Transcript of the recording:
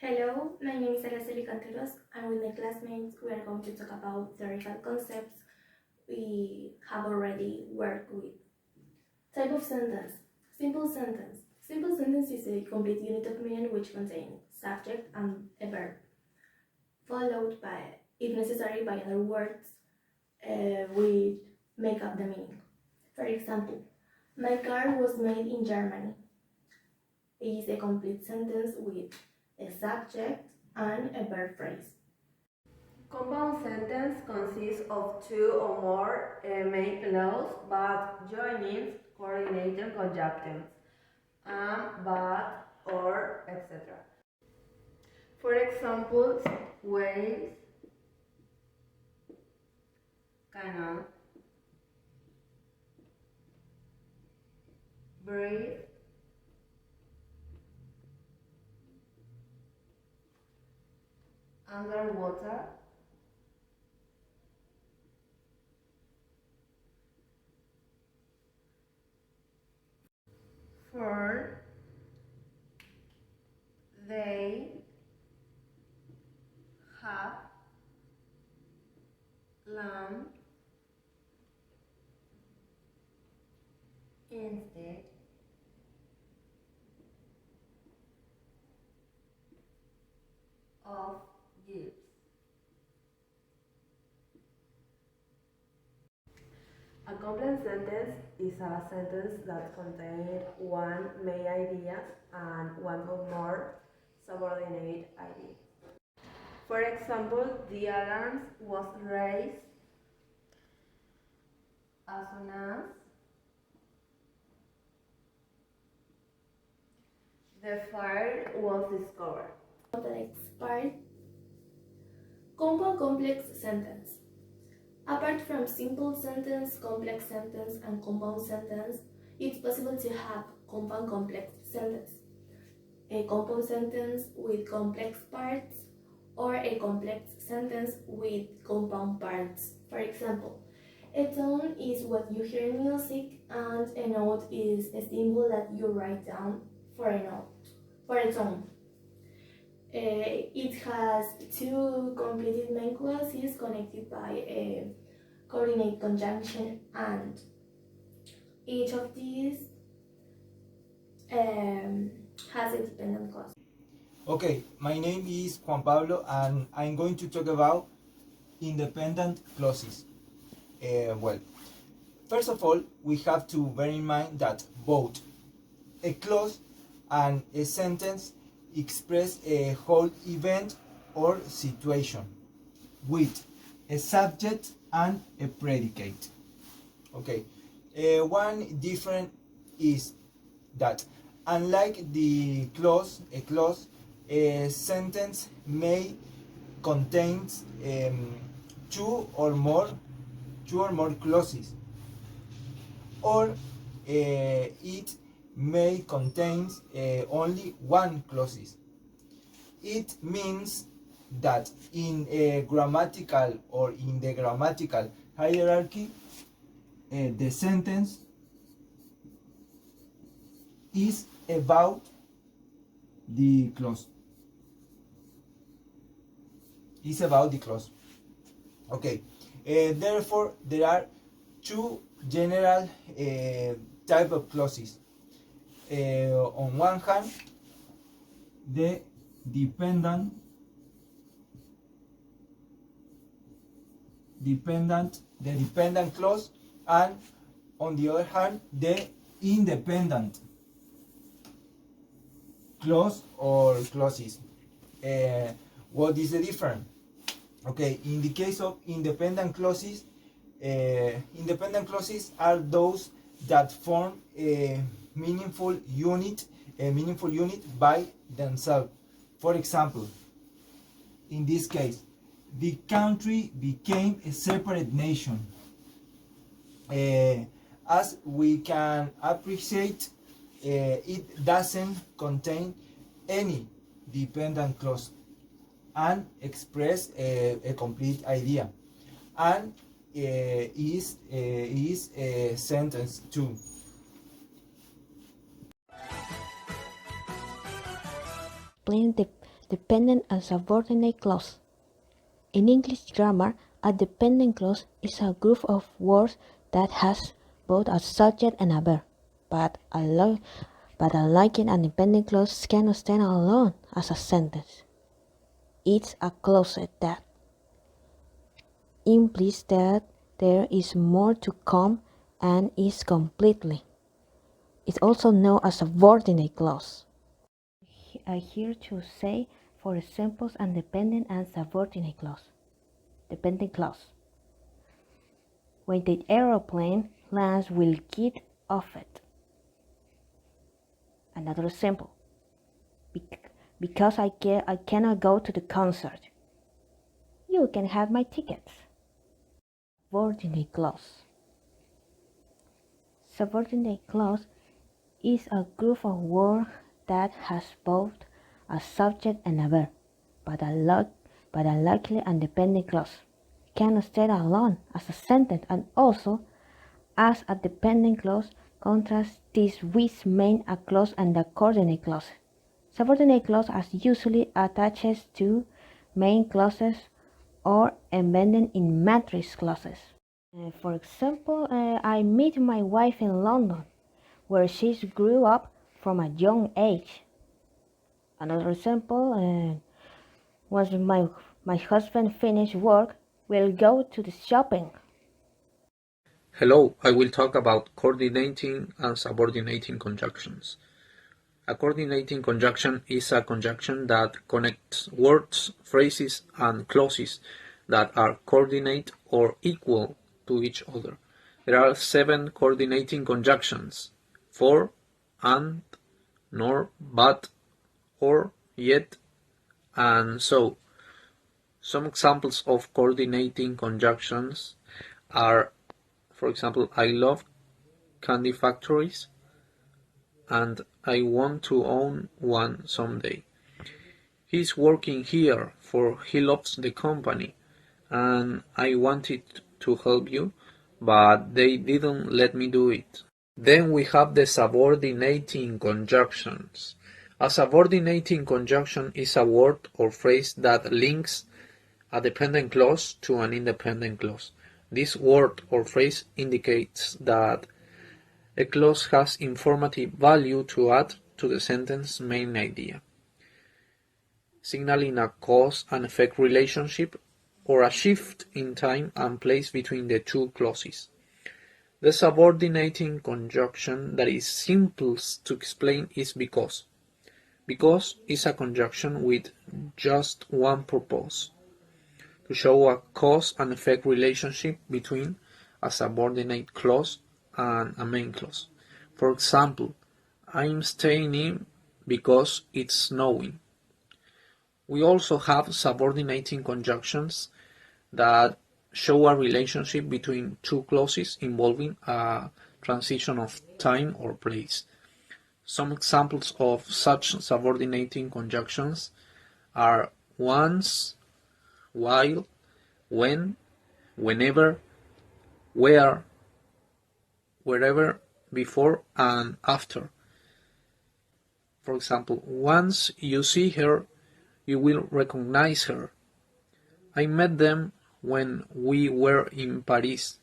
Hello, my name is Araceli Canteros, and with my classmates we are going to talk about theoretical concepts we have already worked with. Type of sentence. Simple sentence. Simple sentence is a complete unit of meaning which contains subject and a verb, followed by, if necessary, by other words which make up the meaning. For example, my car was made in Germany. It is a complete sentence with a subject and a verb phrase. Compound sentence consists of two or more main clauses but joining coordinating conjunctions but, or, etc. For example, ways, cannot, breathe, underwater, for, they, have, lamb, instead, of, gives. A complex sentence is a sentence that contains one main idea and one or more subordinate ideas. For example, the alarm was raised as soon as the fire was discovered. The next part, compound complex sentence. Apart from simple sentence, complex sentence, and compound sentence, it's possible to have compound complex sentence, a compound sentence with complex parts, or a complex sentence with compound parts. For example, a tone is what you hear in music, and a note is a symbol that you write down for a note, for a tone. It has two completed main clauses connected by a coordinate conjunction, and each of these has a dependent clause. Okay, my name is Juan Pablo and I'm going to talk about independent clauses. First of all, we have to bear in mind that both a clause and a sentence express a whole event or situation with a subject and a predicate. Okay, one difference is that unlike the clause, a sentence may contain two or more clauses, or it may contain only one clause. It means that in a grammatical or in the grammatical hierarchy, the sentence is about the clause. Okay. Therefore, there are two general type of clauses. On one hand, the dependent clause, and on the other hand, the independent clause or clauses. What is the difference? Okay, in the case of independent clauses are those that form a meaningful unit by themselves. For example, in this case, the country became a separate nation. As we can appreciate, it doesn't contain any dependent clause and express a complete idea, and is a sentence too. Explain dependent and subordinate clause. In English grammar, a dependent clause is a group of words that has both a subject and a verb, but unlike an independent clause cannot stand alone as a sentence. It's a clause that implies that there is more to come and is completely. It's also known as a subordinate clause. I here to say for examples and dependent and subordinate clause. Dependent clause. When the aeroplane lands, we'll get off it. Another example. Because I cannot go to the concert. You can have my tickets. Subordinate clause. Subordinate clause is a group of words that has both a subject and a verb, but unlikely and dependent clause cannot stand alone as a sentence, and also as a dependent clause contrasts this with main a clause and a coordinate clause. Subordinate clause are usually attached to main clauses or embedded in matrix clauses. For example, I met my wife in London, where she grew up from a young age. Another example, once my husband finished work, we'll go to the shopping. Hello, I will talk about coordinating and subordinating conjunctions. A coordinating conjunction is a conjunction that connects words, phrases, and clauses that are coordinate or equal to each other. There are 7 coordinating conjunctions: for, and, nor, but, or, yet, and so. Some examples of coordinating conjunctions are, for example, I love candy factories and I want to own one someday. He's working here for he loves the company and I wanted to help you, but they didn't let me do it. Then we have the subordinating conjunctions. A subordinating conjunction is a word or phrase that links a dependent clause to an independent clause. This word or phrase indicates that a clause has informative value to add to the sentence's main idea, signaling a cause and effect relationship or a shift in time and place between the two clauses. The subordinating conjunction that is simplest to explain is because. Because is a conjunction with just one purpose: to show a cause and effect relationship between a subordinate clause and a main clause. For example, I'm staying in because it's snowing. We also have subordinating conjunctions that show a relationship between two clauses involving a transition of time or place. Some examples of such subordinating conjunctions are once, while, when, whenever, where, wherever, before, and after. For example, once you see her, you will recognize her. I met them when we were in Paris.